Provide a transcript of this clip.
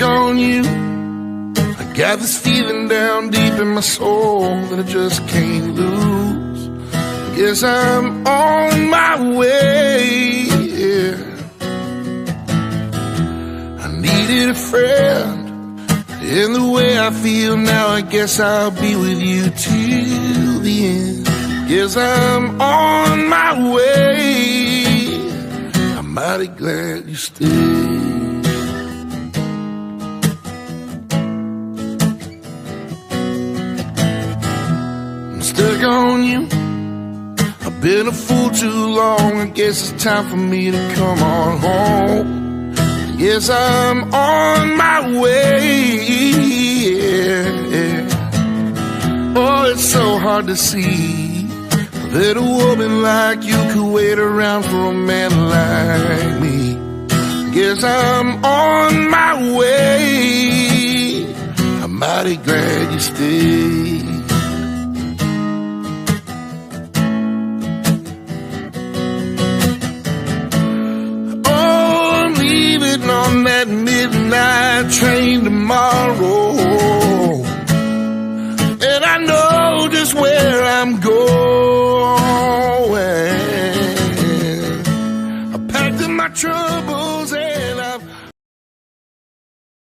stuck on you. I got this feeling down deep in my soul that I just can't lose. Guess I'm on my way, yeah. I needed a friend, in the way I feel now, I guess I'll be with you till the end. Guess I'm on my way, I'm mighty glad you stayed. Stuck on you. I've been a fool too long. I guess it's time for me to come on home. Yes, I'm on my way. Yeah. Oh, it's so hard to see that a woman like you could wait around for a man like me. Guess I'm on my way. I'm mighty glad you stayed. On that midnight train tomorrow.